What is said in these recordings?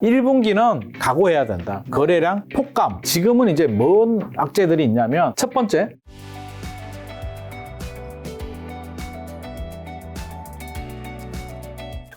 1분기는 각오해야 된다. 거래량 폭감. 지금은 이제 뭔 악재들이 있냐면 첫 번째,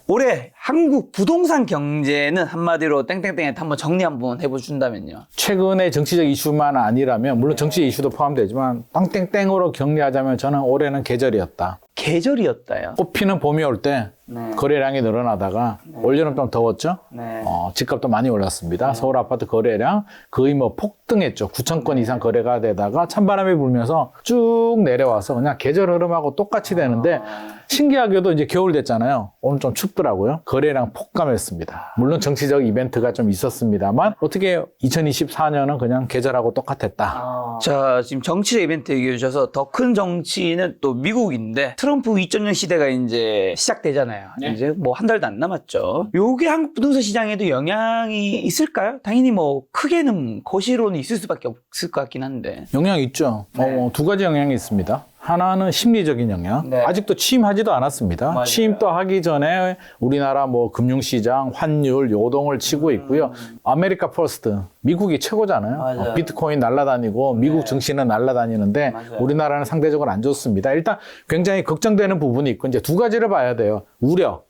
올해 한국 부동산 경제는 한마디로 땡땡땡에 한번 정리 한번 해보준다면요. 최근의 정치적 이슈만 아니라면 물론 정치 이슈도 포함되지만 땅땡땡으로 격리하자면 저는 올해는 계절이었다. 계절이었다요. 꽃피는 봄이 올 때 거래량이 늘어나다가 올여름 좀 더웠죠. 네. 집값도 많이 올랐습니다. 서울 아파트 거래량 거의 뭐 폭등했죠. 9천 건 이상 거래가 되다가 찬바람이 불면서 쭉 내려와서 그냥 계절 흐름하고 똑같이 되는데 신기하게도 이제 겨울 됐잖아요. 오늘 좀 춥더라고요. 거래량 폭감했습니다. 물론 정치적 이벤트가 좀 있었습니다만 어떻게 2024년은 그냥 계절하고 똑같았다. 자, 지금 정치적 이벤트 얘기해 주셔서 더 큰 정치는 또 미국인데 트럼프 2.0 시대가 이제 시작되잖아요. 네. 이제 뭐 한 달도 안 남았죠. 요게 한국 부동산 시장에도 영향이 있을까요? 당연히 뭐 크게는 거시로는 있을 수밖에 없을 것 같긴 한데. 영향이 있죠. 네. 두 가지 영향이 있습니다. 하나는 심리적인 영향. 네. 아직도 취임하지도 않았습니다. 맞아요. 취임도 하기 전에 우리나라 뭐 금융시장, 환율, 요동을 치고 있고요. 아메리카 퍼스트, 미국이 최고잖아요. 맞아요. 비트코인 날라다니고 미국 증시는 날라다니는데 맞아요. 우리나라는 상대적으로 안 좋습니다. 일단 굉장히 걱정되는 부분이 있고 이제 두 가지를 봐야 돼요. 우려.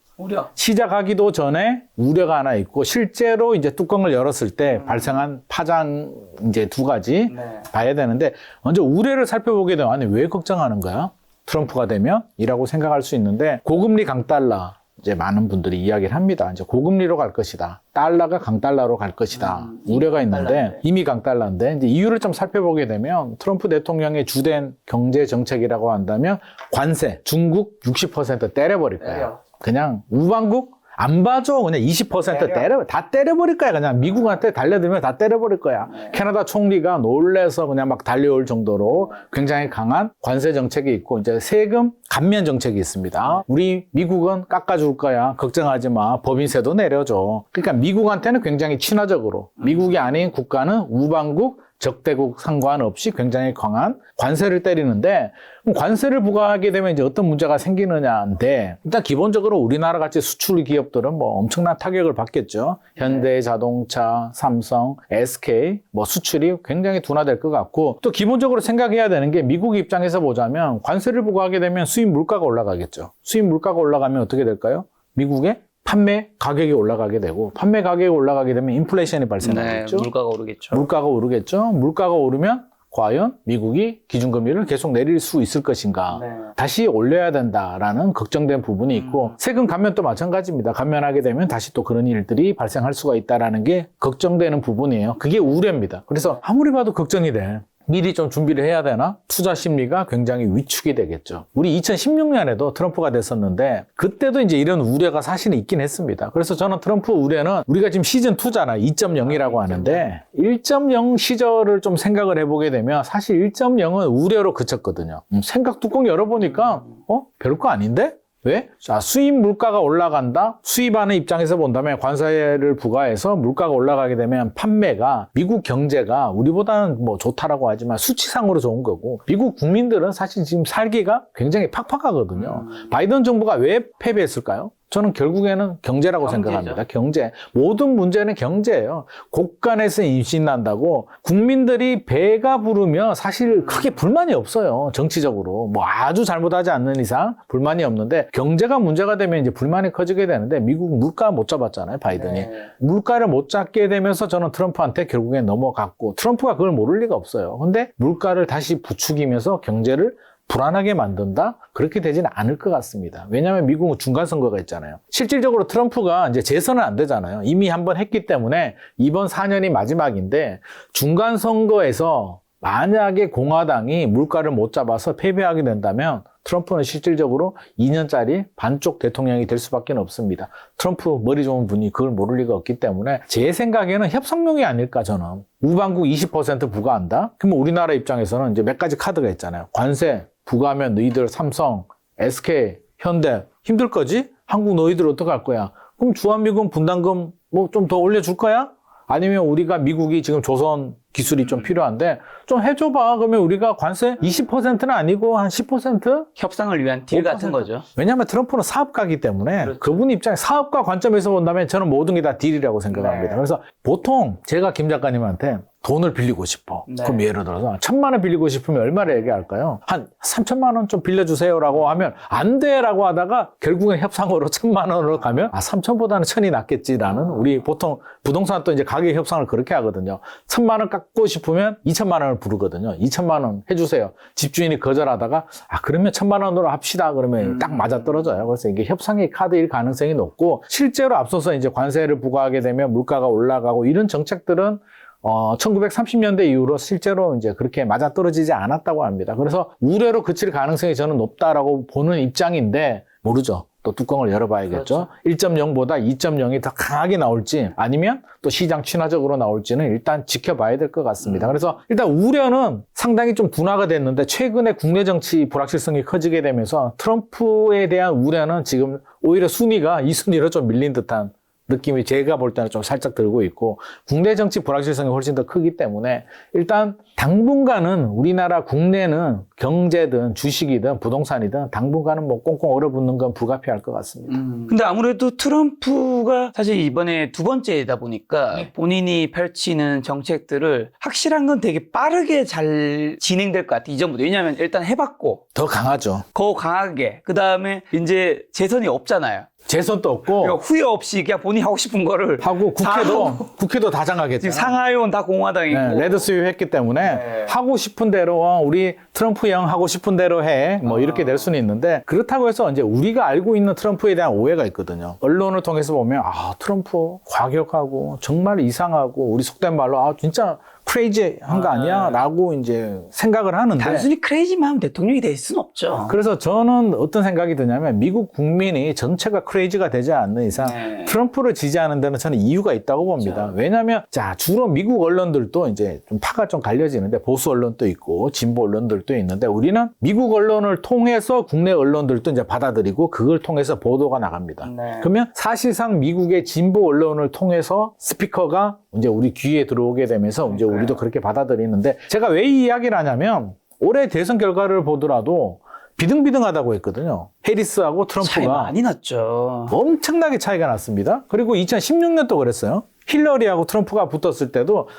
시작하기도 전에 우려가 하나 있고 실제로 이제 뚜껑을 열었을 때 발생한 파장 이제 두 가지 봐야 되는데 먼저 우려를 살펴보게 되면 아니 왜 걱정하는 거야? 트럼프가 되면? 이라고 생각할 수 있는데 고금리 강달러 이제 많은 분들이 이야기를 합니다. 이제 고금리로 갈 것이다. 달러가 강달러로 갈 것이다. 우려가 있는데 이미 강달러인데 이제 이유를 좀 살펴보게 되면 트럼프 대통령의 주된 경제 정책이라고 한다면 관세 중국 60% 때려버릴 거예요. 그냥 우방국 안 봐줘. 그냥 20% 다 때려버릴 거야. 그냥 미국한테 달려들면 다 때려버릴 거야. 캐나다 총리가 놀래서 그냥 막 달려올 정도로 굉장히 강한 관세 정책이 있고 이제 세금 감면 정책이 있습니다. 우리 미국은 깎아줄 거야. 걱정하지 마. 법인세도 내려줘. 그러니까 미국한테는 굉장히 친화적으로 미국이 아닌 국가는 우방국 적대국 상관없이 굉장히 강한 관세를 때리는데 관세를 부과하게 되면 이제 어떤 문제가 생기느냐인데 일단 기본적으로 우리나라 같이 수출 기업들은 뭐 엄청난 타격을 받겠죠. 현대자동차, 삼성, SK 뭐 수출이 굉장히 둔화될 것 같고 또 기본적으로 생각해야 되는 게 미국 입장에서 보자면 관세를 부과하게 되면 수입 물가가 올라가겠죠. 수입 물가가 올라가면 어떻게 될까요? 미국의 판매 가격이 올라가게 되고 판매 가격이 올라가게 되면 인플레이션이 발생하겠죠. 물가가 오르겠죠. 물가가 오르겠죠. 물가가 오르면 과연 미국이 기준금리를 계속 내릴 수 있을 것인가. 다시 올려야 된다라는 걱정된 부분이 있고 세금 감면도 마찬가지입니다. 감면하게 되면 다시 또 그런 일들이 발생할 수가 있다는 게 걱정되는 부분이에요. 그게 우려입니다. 그래서 아무리 봐도 걱정이 돼. 미리 좀 준비를 해야 되나? 투자 심리가 굉장히 위축이 되겠죠. 우리 2016년에도 트럼프가 됐었는데 그때도 이제 이런 우려가 사실은 있긴 했습니다. 그래서 저는 트럼프 우려는 우리가 지금 시즌 2잖아. 2.0이라고 하는데 1.0 시절을 좀 생각을 해보게 되면 사실 1.0은 우려로 그쳤거든요. 생각 뚜껑 열어보니까 별거 아닌데? 왜? 자, 수입 물가가 올라간다? 수입하는 입장에서 본다면 관세를 부과해서 물가가 올라가게 되면 판매가 미국 경제가 우리보다는 뭐 좋다라고 하지만 수치상으로 좋은 거고 미국 국민들은 사실 지금 살기가 굉장히 팍팍하거든요. 바이든 정부가 왜 패배했을까요? 저는 결국에는 경제라고 생각합니다. 경제. 모든 문제는 경제예요. 곳간에서 임신난다고 국민들이 배가 부르면 사실 크게 불만이 없어요. 정치적으로. 뭐 아주 잘못하지 않는 이상 불만이 없는데 경제가 문제가 되면 이제 불만이 커지게 되는데 미국 물가 못 잡았잖아요. 바이든이. 물가를 못 잡게 되면서 저는 트럼프한테 결국엔 넘어갔고 트럼프가 그걸 모를 리가 없어요. 근데 물가를 다시 부추기면서 경제를 불안하게 만든다? 그렇게 되지는 않을 것 같습니다. 왜냐하면 미국은 중간선거가 있잖아요. 실질적으로 트럼프가 이제 재선은 안 되잖아요. 이미 한번 했기 때문에 이번 4년이 마지막인데 중간선거에서 만약에 공화당이 물가를 못 잡아서 패배하게 된다면 트럼프는 실질적으로 2년짜리 반쪽 대통령이 될 수밖에 없습니다. 트럼프 머리 좋은 분이 그걸 모를 리가 없기 때문에 제 생각에는 협상용이 아닐까 저는. 우방국 20% 부과한다? 그러면 우리나라 입장에서는 이제 몇 가지 카드가 있잖아요. 관세 부과하면 너희들 삼성, SK, 현대 힘들 거지? 한국 너희들 어떡할 거야? 그럼 주한미군 분담금 뭐 좀 더 올려줄 거야? 아니면 우리가 미국이 지금 조선 기술이 좀 필요한데 좀 해줘봐. 그러면 우리가 관세 20%는 아니고 한 10%? 협상을 위한 딜 5%? 같은 거죠. 왜냐하면 트럼프는 사업가이기 때문에 그렇죠. 그분 입장에 사업가 관점에서 본다면 저는 모든 게 다 딜이라고 생각합니다. 네. 그래서 보통 제가 김 작가님한테 돈을 빌리고 싶어. 네. 그럼 예를 들어서 1,000만 원 빌리고 싶으면 얼마를 얘기할까요? 한 3,000만 원 좀 빌려주세요라고 하면 안 돼라고 하다가 결국엔 협상으로 1,000만 원으로 가면 3,000보다는 1,000이 낫겠지라는 우리 보통 부동산 또 이제 가격 협상을 그렇게 하거든요. 1,000만 원 깎고 싶으면 2,000만 원을 부르거든요. 2,000만 원 해주세요. 집주인이 거절하다가 그러면 1,000만 원으로 합시다. 그러면 딱 맞아떨어져요. 그래서 이게 협상의 카드일 가능성이 높고 실제로 앞서서 이제 관세를 부과하게 되면 물가가 올라가고 이런 정책들은 1930년대 이후로 실제로 이제 그렇게 맞아떨어지지 않았다고 합니다. 그래서 우려로 그칠 가능성이 저는 높다라고 보는 입장인데 모르죠. 또 뚜껑을 열어봐야겠죠. 그렇죠. 1.0보다 2.0이 더 강하게 나올지 아니면 또 시장 친화적으로 나올지는 일단 지켜봐야 될 것 같습니다. 그래서 일단 우려는 상당히 좀 둔화가 됐는데 최근에 국내 정치 불확실성이 커지게 되면서 트럼프에 대한 우려는 지금 오히려 순위가 2순위로 좀 밀린 듯한 느낌이 제가 볼 때는 좀 살짝 들고 있고 국내 정치 불확실성이 훨씬 더 크기 때문에 일단 당분간은 우리나라 국내는 경제든 주식이든 부동산이든 당분간은 뭐 꽁꽁 얼어붙는 건 불가피할 것 같습니다. 근데 아무래도 트럼프가 사실 이번에 두 번째이다 보니까 본인이 펼치는 정책들을 확실한 건 되게 빠르게 잘 진행될 것 같아. 이전부터. 왜냐하면 일단 해봤고 더 강하죠. 더 강하게. 그 다음에 이제 재선이 없잖아요. 재선도 없고 그러니까 후회 없이 그냥 본인이 하고 싶은 거를 하고 국회도 다 장악했잖아요. 지금 상하이원 다 공화당이고 네, 레드 수입했기 때문에 네. 하고 싶은 대로 우리 트럼프 형 하고 싶은 대로 해 뭐 이렇게 될 수는 있는데 그렇다고 해서 이제 우리가 알고 있는 트럼프에 대한 오해가 있거든요. 언론을 통해서 보면 트럼프 과격하고 정말 이상하고 우리 속된 말로 진짜 크레이지한 거 아니야? 라고 이제 생각을 하는데 단순히 크레이지만 하면 대통령이 될 수는 없죠. 그래서 저는 어떤 생각이 드냐면 미국 국민이 전체가 크레이지가 되지 않는 이상 네. 트럼프를 지지하는 데는 저는 이유가 있다고 봅니다. 그렇죠. 왜냐하면 주로 미국 언론들도 이제 좀 파가 좀 갈려지는데 보수 언론도 있고 진보 언론들도 있는데 우리는 미국 언론을 통해서 국내 언론들도 이제 받아들이고 그걸 통해서 보도가 나갑니다. 네. 그러면 사실상 미국의 진보 언론을 통해서 스피커가 이제 우리 귀에 들어오게 되면서 이제 우리도 그렇게 받아들이는데 제가 왜 이 이야기를 하냐면 올해 대선 결과를 보더라도 비등비등하다고 했거든요. 해리스하고 트럼프가 차이 많이 났죠. 엄청나게 차이가 났습니다. 그리고 2016년도 그랬어요. 힐러리하고 트럼프가 붙었을 때도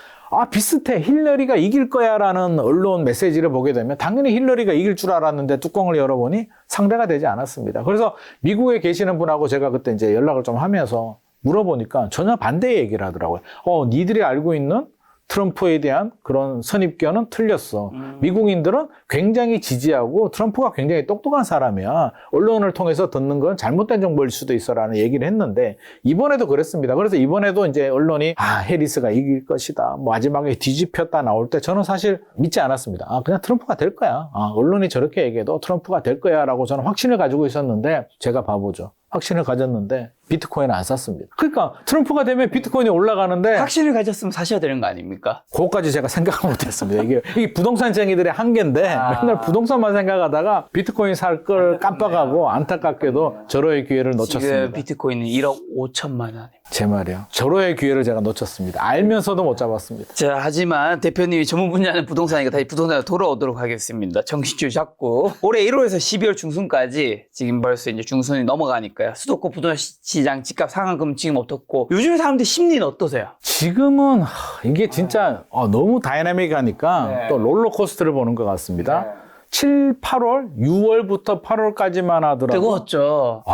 비슷해. 힐러리가 이길 거야 라는 언론 메시지를 보게 되면 당연히 힐러리가 이길 줄 알았는데 뚜껑을 열어보니 상대가 되지 않았습니다. 그래서 미국에 계시는 분하고 제가 그때 이제 연락을 좀 하면서 물어보니까 전혀 반대의 얘기를 하더라고요. 니들이 알고 있는 트럼프에 대한 그런 선입견은 틀렸어. 미국인들은 굉장히 지지하고 트럼프가 굉장히 똑똑한 사람이야. 언론을 통해서 듣는 건 잘못된 정보일 수도 있어라는 얘기를 했는데 이번에도 그랬습니다. 그래서 이번에도 이제 언론이 해리스가 이길 것이다. 마지막에 뒤집혔다 나올 때 저는 사실 믿지 않았습니다. 그냥 트럼프가 될 거야. 언론이 저렇게 얘기해도 트럼프가 될 거야라고 저는 확신을 가지고 있었는데 제가 바보죠. 확신을 가졌는데 비트코인을 안 샀습니다. 그러니까 트럼프가 되면 비트코인이 올라가는데 확신을 가졌으면 사셔야 되는 거 아닙니까? 그것까지 제가 생각을 못했습니다. 이게 부동산쟁이들의 한계인데 맨날 부동산만 생각하다가 비트코인 살 걸 깜빡하고 안타깝게도 절호의 기회를 놓쳤습니다. 지금 비트코인은 1억 5천만 원입니다. 제 말이요. 절호의 기회를 제가 놓쳤습니다. 알면서도 못 잡았습니다. 자, 하지만 대표님이 전문 분야는 부동산이니까 다시 부동산으로 돌아오도록 하겠습니다. 정신줄 잡고 올해 1월에서 12월 중순까지 지금 벌써 이제 중순이 넘어가니까요. 수도권 부동산 시장 집값 상한금 지금 어떻고 요즘 사람들 심리는 어떠세요? 지금은 이게 진짜 너무 다이나믹하니까 네. 또 롤러코스터를 보는 것 같습니다. 7, 8월, 6월부터 8월까지만 하더라도 뜨거웠죠.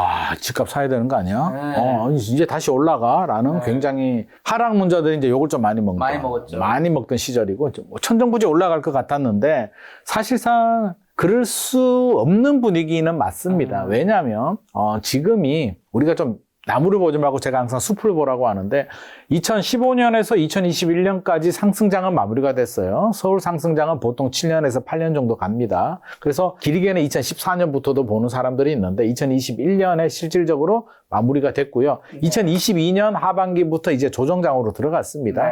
집값 사야 되는 거 아니야? 네. 이제 다시 올라가라는 굉장히 하락 문자들이 이제 욕을 좀 많이 먹던 많이 먹었죠. 많이 먹던 시절이고 천정부지 올라갈 것 같았는데 사실상 그럴 수 없는 분위기는 맞습니다. 왜냐하면 지금이 우리가 좀 나무를 보지 말고 제가 항상 숲을 보라고 하는데 2015년에서 2021년까지 상승장은 마무리가 됐어요. 서울 상승장은 보통 7년에서 8년 정도 갑니다. 그래서 길게는 2014년부터도 보는 사람들이 있는데 2021년에 실질적으로 마무리가 됐고요. 2022년 하반기부터 이제 조정장으로 들어갔습니다.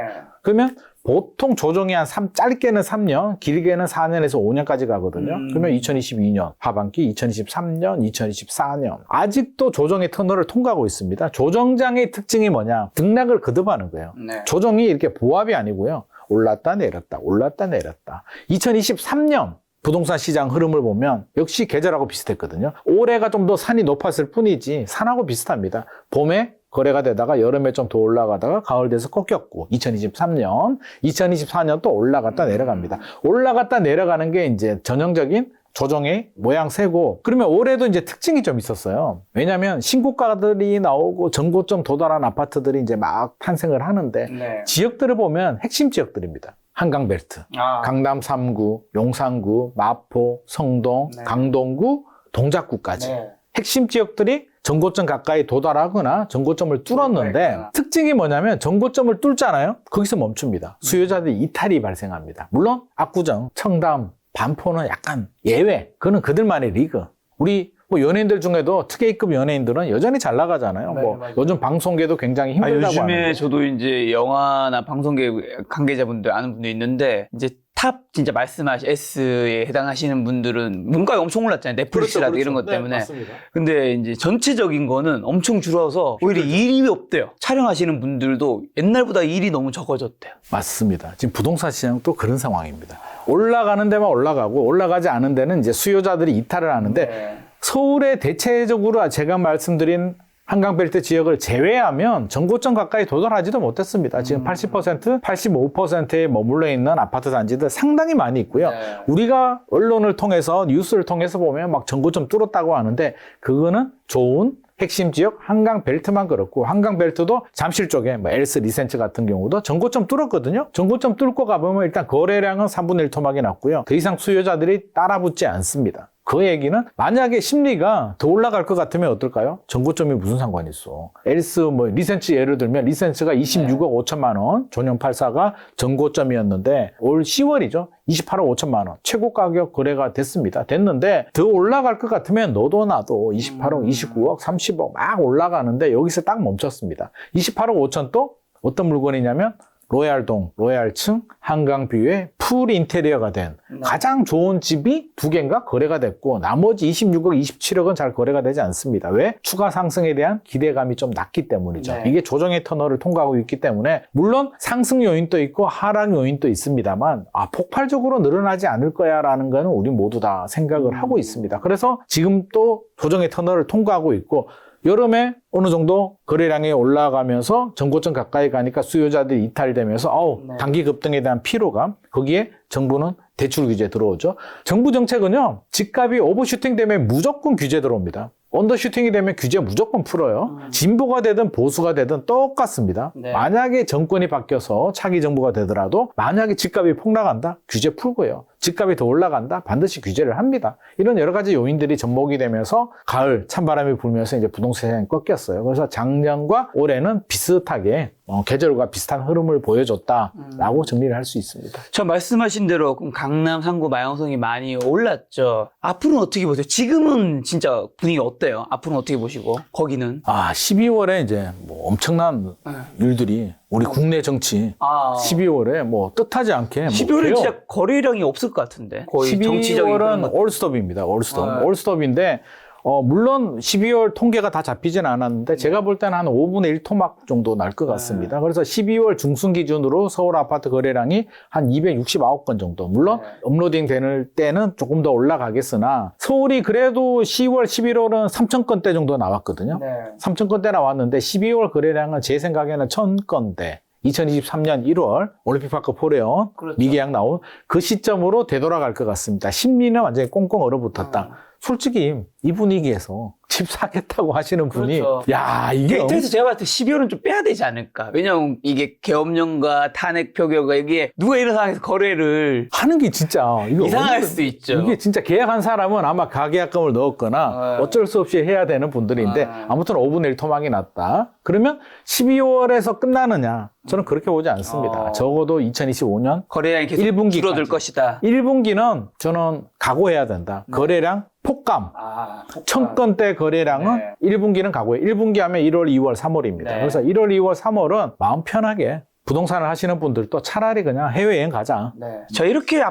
그러면 보통 조정이 짧게는 3년, 길게는 4년에서 5년까지 가거든요. 그러면 2022년 하반기, 2023년, 2024년. 아직도 조정의 터널을 통과하고 있습니다. 조정장의 특징이 뭐냐? 등락을 거듭하는 거예요. 조정이 이렇게 보합이 아니고요. 올랐다 내렸다 올랐다 내렸다. 2023년 부동산 시장 흐름을 보면 역시 계절하고 비슷했거든요. 올해가 좀 더 산이 높았을 뿐이지 산하고 비슷합니다. 봄에 거래가 되다가 여름에 좀 더 올라가다가 가을 돼서 꺾였고 2023년, 2024년 또 올라갔다 내려갑니다. 올라갔다 내려가는 게 이제 전형적인 조정의 모양새고, 그러면 올해도 이제 특징이 좀 있었어요. 왜냐하면 신고가들이 나오고 전고점 도달한 아파트들이 이제 막 탄생을 하는데 네. 지역들을 보면 핵심 지역들입니다. 한강벨트, 강남 3구, 용산구, 마포, 성동, 네. 강동구, 동작구까지 네. 핵심 지역들이 전고점 가까이 도달하거나 전고점을 뚫었는데 특징이 뭐냐면 전고점을 뚫잖아요. 거기서 멈춥니다. 수요자들이 이탈이 발생합니다. 물론 압구정, 청담, 반포는 약간 예외. 그거는 그들만의 리그. 우리 뭐 연예인들 중에도 특혜급 연예인들은 여전히 잘 나가잖아요. 네, 뭐 맞아요. 요즘 방송계도 굉장히 힘들다고 요즘에 하는데. 저도 이제 영화나 방송계 관계자분들 아는 분도 있는데 이제 탑 진짜 말씀하신 S에 해당하시는 분들은 문가가 엄청 올랐잖아요. 넷플릭스라든가 이런 것 때문에. 네, 맞습니다. 근데 이제 전체적인 거는 엄청 줄어서 오히려 일이 없대요. 촬영하시는 분들도 옛날보다 일이 너무 적어졌대요. 맞습니다. 지금 부동산 시장도 그런 상황입니다. 올라가는 데만 올라가고 올라가지 않은 데는 이제 수요자들이 이탈을 하는데 서울에 대체적으로 제가 말씀드린 한강벨트 지역을 제외하면 전고점 가까이 도달하지도 못했습니다. 지금 80%, 85%에 머물러 있는 아파트 단지들 상당히 많이 있고요. 네. 우리가 언론을 통해서 뉴스를 통해서 보면 막 전고점 뚫었다고 하는데 그거는 좋은 핵심 지역 한강벨트만 그렇고 한강벨트도 잠실 쪽에 뭐 엘스 리센츠 같은 경우도 전고점 뚫었거든요. 전고점 뚫고 가보면 일단 거래량은 3분의 1 토막이 났고요. 더 이상 수요자들이 따라붙지 않습니다. 그 얘기는 만약에 심리가 더 올라갈 것 같으면 어떨까요? 전고점이 무슨 상관이 있어. 엘스 뭐 리센츠 예를 들면 리센츠가 26억 5천만 원, 존형 84가 전고점이었는데 올 10월이죠. 28억 5천만 원 최고 가격 거래가 됐는데 더 올라갈 것 같으면 너도 나도 28억, 29억, 30억 막 올라가는데 여기서 딱 멈췄습니다. 28억 5천 또 어떤 물건이냐면 로얄동, 로얄층, 한강뷰의 풀 인테리어가 된 가장 좋은 집이 2개인가 거래가 됐고 나머지 26억, 27억은 잘 거래가 되지 않습니다. 왜? 추가 상승에 대한 기대감이 좀 낮기 때문이죠. 네. 이게 조정의 터널을 통과하고 있기 때문에 물론 상승 요인도 있고 하락 요인도 있습니다만 폭발적으로 늘어나지 않을 거야 라는 거는 우리 모두 다 생각을 하고 있습니다. 그래서 지금 또 조정의 터널을 통과하고 있고 여름에 어느 정도 거래량이 올라가면서 전고점 가까이 가니까 수요자들이 이탈되면서 단기 급등에 대한 피로감, 거기에 정부는 대출 규제 들어오죠. 정부 정책은요, 집값이 오버슈팅 되면 무조건 규제 들어옵니다. 언더슈팅이 되면 규제 무조건 풀어요. 진보가 되든 보수가 되든 똑같습니다. 네. 만약에 정권이 바뀌어서 차기 정부가 되더라도 만약에 집값이 폭락한다? 규제 풀고요. 집값이 더 올라간다? 반드시 규제를 합니다. 이런 여러 가지 요인들이 접목이 되면서 가을 찬바람이 불면서 이제 부동산 시장이 꺾였어요. 그래서 작년과 올해는 비슷하게 계절과 비슷한 흐름을 보여줬다라고 정리를 할 수 있습니다. 저 말씀하신 대로 그럼 강남, 상구, 마영성이 많이 올랐죠. 앞으로는 어떻게 보세요? 지금은 진짜 분위기 어때요? 앞으로는 어떻게 보시고 거기는? 12월에 이제 뭐 엄청난 일들이 우리 국내 정치 12월에 뭐 뜻하지 않게 12월에 진짜 거래량이 없을 것 같은데 거의 정치적인 그런 12월은 올스톱입니다. 올스톱. 네. 올스톱인데 물론 12월 통계가 다 잡히진 않았는데 제가 볼 때는 한 5분의 1 토막 정도 날 것 같습니다. 그래서 12월 중순 기준으로 서울 아파트 거래량이 한 269건 정도. 물론 업로딩 되는 때는 조금 더 올라가겠으나 서울이 그래도 10월, 11월은 3,000건대 정도 나왔거든요. 3,000건대 나왔는데 12월 거래량은 제 생각에는 1,000건대. 2023년 1월 올림픽파크 포레온 미계약 나온 그 시점으로 되돌아갈 것 같습니다. 심리는 완전히 꽁꽁 얼어붙었다. 솔직히 이 분위기에서 집 사겠다고 하시는 분이 야 이게 그래서 제가 봤을 때 12월은 좀 빼야 되지 않을까. 왜냐면 이게 계엄령과 탄핵 표결과 이게 누가 이런 상황에서 거래를 하는 게 진짜 이거 이상할 수도 있죠. 이게 진짜 계약한 사람은 아마 가계약금을 넣었거나 어쩔 수 없이 해야 되는 분들인데 아무튼 5분의 1 토막이 났다. 그러면 12월에서 끝나느냐? 저는 그렇게 보지 않습니다. 적어도 2025년 거래량이 계속 1분기까지. 줄어들 것이다. 1분기는 저는 각오해야 된다. 거래량 폭감. 1,000건대 거래량은 1분기는 각오해. 1분기 하면 1월, 2월, 3월입니다. 그래서 1월, 2월, 3월은 마음 편하게 부동산을 하시는 분들도 차라리 그냥 해외여행 가자. 자, 이렇게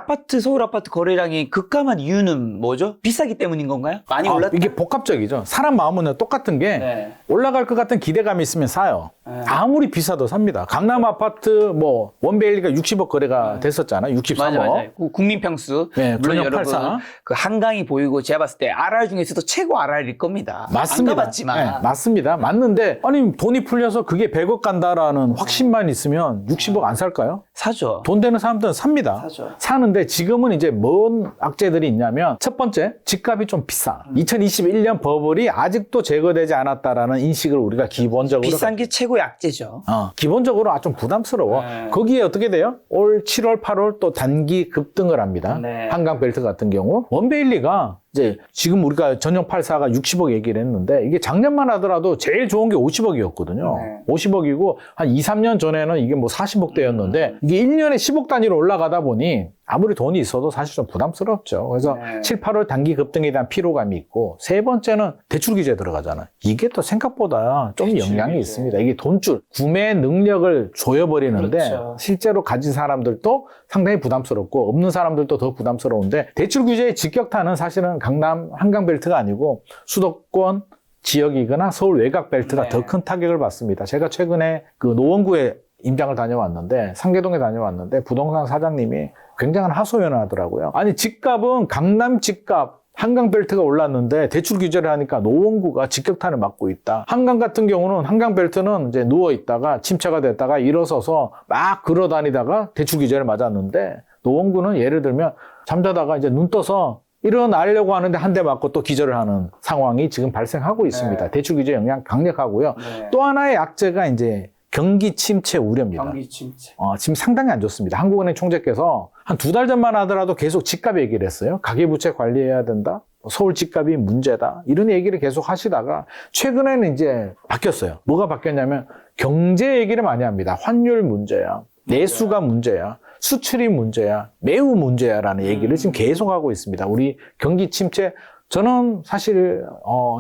서울 아파트 거래량이 급감한 이유는 뭐죠? 비싸기 때문인 건가요? 많이 올랐다? 이게 복합적이죠. 사람 마음은 똑같은 게 올라갈 것 같은 기대감이 있으면 사요. 아무리 비싸도 삽니다. 강남 아파트 뭐 원베일리가 60억 거래가 됐었잖아요. 63억. 맞아요. 국민평수. 네, 물론 여러분 84. 그 한강이 보이고 제가 봤을 때 RR 중에서도 최고 RR일 겁니다. 맞습니다. 안 가봤지만. 네, 맞습니다. 맞는데 아니 돈이 풀려서 그게 100억 간다라는 확신만 있으면 60억 안 살까요? 사죠. 돈 되는 사람들은 삽니다. 사죠. 사는데 지금은 이제 뭔 악재들이 있냐면 첫 번째 집값이 좀 비싸. 2021년 버블이 아직도 제거되지 않았다라는 인식을 우리가 기본적으로 비싼 게 최고의 악재죠. 기본적으로 좀 부담스러워. 거기에 어떻게 돼요? 올 7월, 8월 또 단기 급등을 합니다. 한강벨트 같은 경우 원베일리가 이제 지금 우리가 전용 84가 60억 얘기를 했는데 이게 작년만 하더라도 제일 좋은 게 50억이었거든요. 50억이고 한 2, 3년 전에는 이게 뭐 40억대였는데 이게 1년에 10억 단위로 올라가다 보니 아무리 돈이 있어도 사실 좀 부담스럽죠. 그래서 7, 8월 단기 급등에 대한 피로감이 있고 세 번째는 대출 규제 들어가잖아요. 이게 또 생각보다 좀 영향이 있습니다. 이게 돈줄, 구매 능력을 조여버리는데 그렇죠. 실제로 가진 사람들도 상당히 부담스럽고 없는 사람들도 더 부담스러운데 대출 규제의 직격탄은 사실은 강남 한강벨트가 아니고 수도권 지역이거나 서울 외곽벨트가 더 큰 타격을 받습니다. 제가 최근에 그 노원구에 임장을 다녀왔는데 상계동에 다녀왔는데 부동산 사장님이 굉장한 하소연을 하더라고요. 아니 집값은 강남 집값 한강벨트가 올랐는데 대출 규제를 하니까 노원구가 직격탄을 맞고 있다. 한강 같은 경우는 한강벨트는 이제 누워 있다가 침체가 됐다가 일어서서 막 걸어다니다가 대출 규제를 맞았는데 노원구는 예를 들면 잠자다가 이제 눈 떠서 일어나려고 하는데 한 대 맞고 또 기절을 하는 상황이 지금 발생하고 있습니다. 대출 규제 영향 강력하고요. 또 하나의 악재가 이제 경기 침체 우려입니다. 경기 침체. 지금 상당히 안 좋습니다. 한국은행 총재께서 한 2달 전만 하더라도 계속 집값 얘기를 했어요. 가계부채 관리해야 된다. 서울 집값이 문제다. 이런 얘기를 계속 하시다가 최근에는 이제 바뀌었어요. 뭐가 바뀌었냐면 경제 얘기를 많이 합니다. 환율 문제야. 내수가 문제야. 수출이 문제야. 매우 문제야라는 얘기를 지금 계속하고 있습니다. 우리 경기 침체 저는 사실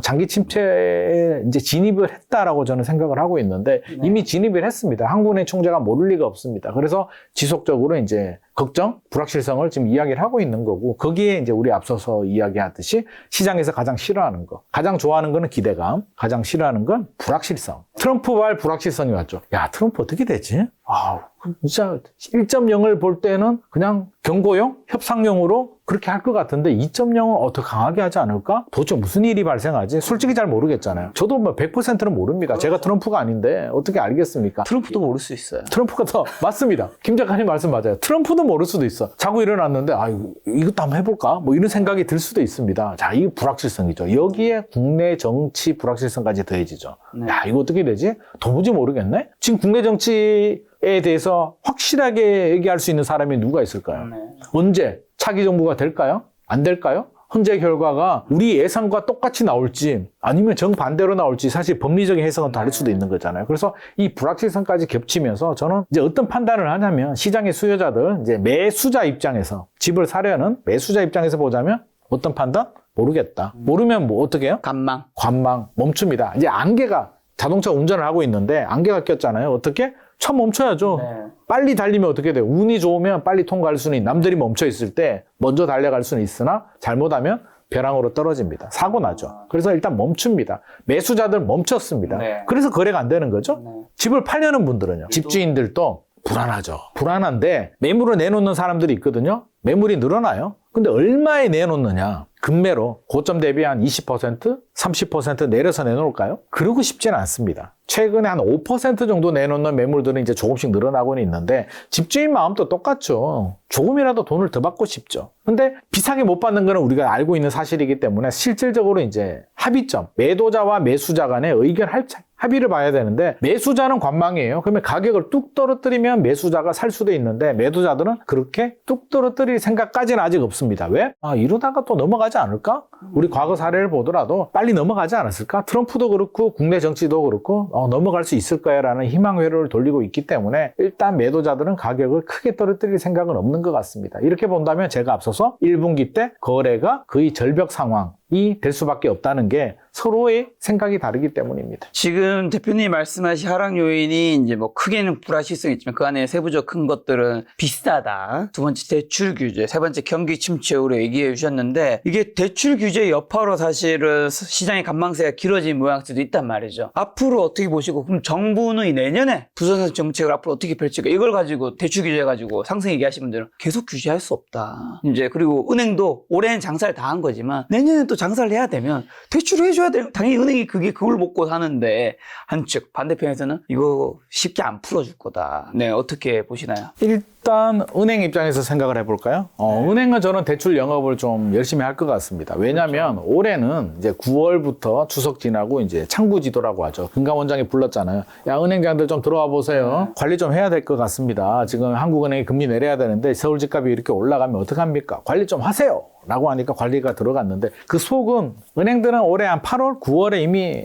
장기 침체에 이제 진입을 했다라고 저는 생각을 하고 있는데 이미 진입을 했습니다. 한국은행 총재가 모를 리가 없습니다. 그래서 지속적으로 이제 걱정, 불확실성을 지금 이야기를 하고 있는 거고 거기에 이제 우리 앞서서 이야기하듯이 시장에서 가장 싫어하는 거, 가장 좋아하는 거는 기대감, 가장 싫어하는 건 불확실성. 트럼프발 불확실성이 왔죠. 야, 트럼프 어떻게 되지? 진짜 1.0을 볼 때는 그냥 경고용, 협상용으로 그렇게 할 것 같은데 2.0은 더 강하게 하지 않을까? 도대체 무슨 일이 발생하지? 솔직히 잘 모르겠잖아요. 저도 뭐 100%는 모릅니다. 제가 트럼프가 아닌데 어떻게 알겠습니까? 트럼프도 모를 수 있어요. 트럼프가 더 맞습니다. 김 작가님 말씀 맞아요. 트럼프도 모를 수도 있어. 자고 일어났는데 이것도 한번 해볼까? 뭐 이런 생각이 들 수도 있습니다. 자, 이거 불확실성이죠. 여기에 국내 정치 불확실성까지 더해지죠. 야, 이거 어떻게 되지? 도무지 모르겠네. 지금 국내 정치에 대해서 확실하게 얘기할 수 있는 사람이 누가 있을까요? 언제 차기 정부가 될까요? 안 될까요? 현재 결과가 우리 예상과 똑같이 나올지 아니면 정반대로 나올지 사실 법리적인 해석은 다를 수도 있는 거잖아요. 그래서 이 불확실성까지 겹치면서 저는 이제 어떤 판단을 하냐면 시장의 수요자들, 이제 매수자 입장에서 집을 사려는 매수자 입장에서 보자면 어떤 판단? 모르겠다. 모르면 뭐 어떻게 해요? 관망 멈춥니다. 이제 안개가 자동차 운전을 하고 있는데 안개가 꼈잖아요. 어떻게? 차 멈춰야죠. 빨리 달리면 어떻게 돼요? 운이 좋으면 빨리 통과할 수는 남들이 멈춰 있을 때 먼저 달려갈 수는 있으나 잘못하면 벼랑으로 떨어집니다. 사고 나죠. 그래서 일단 멈춥니다. 매수자들 멈췄습니다. 그래서 거래가 안 되는 거죠. 집을 팔려는 분들은요. 집주인들도 불안하죠. 불안한데 매물을 내놓는 사람들이 있거든요. 매물이 늘어나요. 근데 얼마에 내놓느냐? 급매로 고점 대비 한 20%, 30% 내려서 내놓을까요? 그러고 싶지는 않습니다. 최근에 한 5% 정도 내놓는 매물들은 이제 조금씩 늘어나고는 있는데 집주인 마음도 똑같죠. 조금이라도 돈을 더 받고 싶죠. 근데 비싸게 못 받는 거는 우리가 알고 있는 사실이기 때문에 실질적으로 이제 합의점, 매도자와 매수자 간의 의견 합의를 봐야 되는데 매수자는 관망이에요. 그러면 가격을 뚝 떨어뜨리면 매수자가 살 수도 있는데 매도자들은 그렇게 뚝 떨어뜨릴 생각까지는 아직 없습니다. 왜? 이러다가 또 넘어가지 않을까? 우리 과거 사례를 보더라도 빨리 넘어가지 않았을까? 트럼프도 그렇고 국내 정치도 그렇고 넘어갈 수 있을 거야라는 희망 회로를 돌리고 있기 때문에 일단 매도자들은 가격을 크게 떨어뜨릴 생각은 없는 것 같습니다. 이렇게 본다면 제가 앞서서 1분기 때 거래가 거의 절벽 상황 될 수밖에 없다는 게 서로의 생각이 다르기 때문입니다. 지금 대표님이 말씀하신 하락 요인이 이제 뭐 크게는 불확실성이 있지만 그 안에 세부적 큰 것들은 비슷하다. 두 번째 대출 규제, 세 번째 경기 침체로 얘기해 주셨는데 이게 대출 규제 여파로 사실은 시장의 관망세가 길어진 모양새도 있단 말이죠. 앞으로 어떻게 보시고 그럼 정부는 이 내년에 부동산 정책을 앞으로 어떻게 펼칠까? 이걸 가지고 대출 규제 가지고 상승 얘기하시는 분들은 계속 규제할 수 없다. 이제 그리고 은행도 올해는 장사를 다 한 거지만 내년에 또 장사를 해야 되면 대출을 해줘야 돼. 당연히 은행이 그걸 먹고 사는데 한측 반대편에서는 이거 쉽게 안 풀어줄 거다. 네, 어떻게 보시나요? 일단 은행 입장에서 생각을 해볼까요? 은행은 저는 대출 영업을 좀 열심히 할 것 같습니다. 왜냐하면 올해는 이제 9월부터 추석 지나고 이제 창구지도라고 하죠. 금감원장이 불렀잖아요. 야, 은행장들 좀 들어와 보세요. 관리 좀 해야 될 것 같습니다. 지금 한국은행이 금리 내려야 되는데 서울 집값이 이렇게 올라가면 어떡합니까? 관리 좀 하세요. 라고 하니까 관리가 들어갔는데 그 속은 은행들은 올해 한 8월, 9월에 이미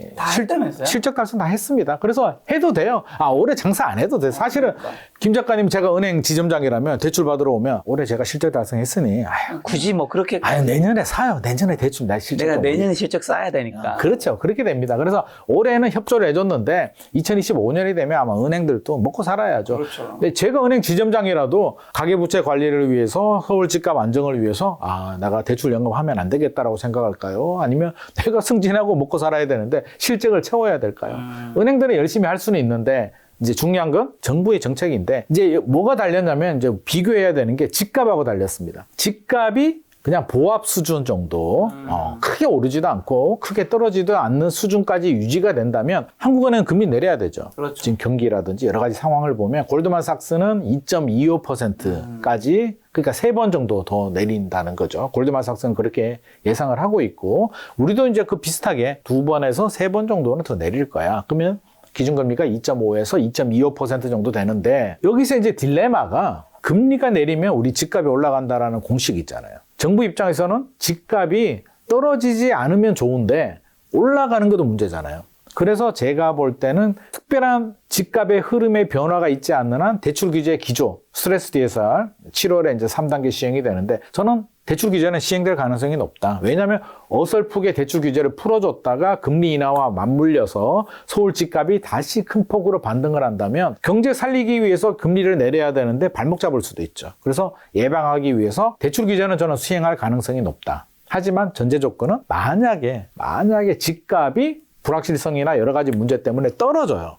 실적 달성 다 했습니다. 그래서 해도 돼요. 올해 장사 안 해도 돼. 사실은 김 작가님 제가 은행 지점장이라면 대출 받으러 오면 올해 제가 실적 달성했으니 굳이 뭐 그렇게 내년에 사요. 내년에 대출 나 실적 내가 내년에 실적 쌓아야 되니까. 그렇죠. 그렇게 됩니다. 그래서 올해는 협조를 해줬는데 2025년이 되면 아마 은행들도 먹고 살아야죠. 그렇죠. 근데 제가 은행 지점장이라도 가계부채 관리를 위해서 서울 집값 안정을 위해서 내가 대출 연금하면 안 되겠다라고 생각할까요? 아니면 내가 승진하고 먹고 살아야 되는데 실적을 채워야 될까요? 은행들은 열심히 할 수는 있는데 이제 중요한 건 정부의 정책인데 이제 뭐가 달렸냐면 이제 비교해야 되는 게 집값하고 달렸습니다. 집값이 그냥 보합 수준 정도 크게 오르지도 않고 크게 떨어지도 않는 수준까지 유지가 된다면 한국은행은 금리 내려야 되죠. 그렇죠. 지금 경기라든지 여러 가지 상황을 보면 골드만삭스는 2.25%까지 그러니까 3번 정도 더 내린다는 거죠. 골드만삭스는 그렇게 예상을 하고 있고 우리도 이제 그 비슷하게 2번에서 3번 정도는 더 내릴 거야. 그러면 기준금리가 2.5에서 2.25% 정도 되는데 여기서 이제 딜레마가 금리가 내리면 우리 집값이 올라간다라는 공식이 있잖아요. 정부 입장에서는 집값이 떨어지지 않으면 좋은데 올라가는 것도 문제잖아요. 그래서 제가 볼 때는 특별한 집값의 흐름의 변화가 있지 않는 한 대출 규제 기조, 스트레스 DSR 7월에 이제 3단계 시행이 되는데 저는 대출 규제는 시행될 가능성이 높다. 왜냐하면 어설프게 대출 규제를 풀어줬다가 금리 인하와 맞물려서 서울 집값이 다시 큰 폭으로 반등을 한다면 경제 살리기 위해서 금리를 내려야 되는데 발목 잡을 수도 있죠. 그래서 예방하기 위해서 대출 규제는 저는 수행할 가능성이 높다. 하지만 전제 조건은 만약에 집값이 불확실성이나 여러 가지 문제 때문에 떨어져요.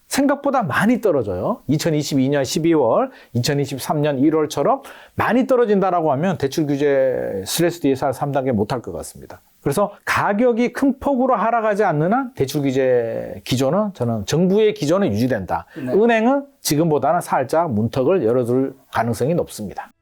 생각보다 많이 떨어져요. 2022년 12월, 2023년 1월처럼 많이 떨어진다라고 하면 대출 규제 스트레스 DSR 3단계 못할 것 같습니다. 그래서 가격이 큰 폭으로 하락하지 않는 한 대출 규제 기조는 저는 정부의 기조는 유지된다. 네. 은행은 지금보다는 살짝 문턱을 열어둘 가능성이 높습니다.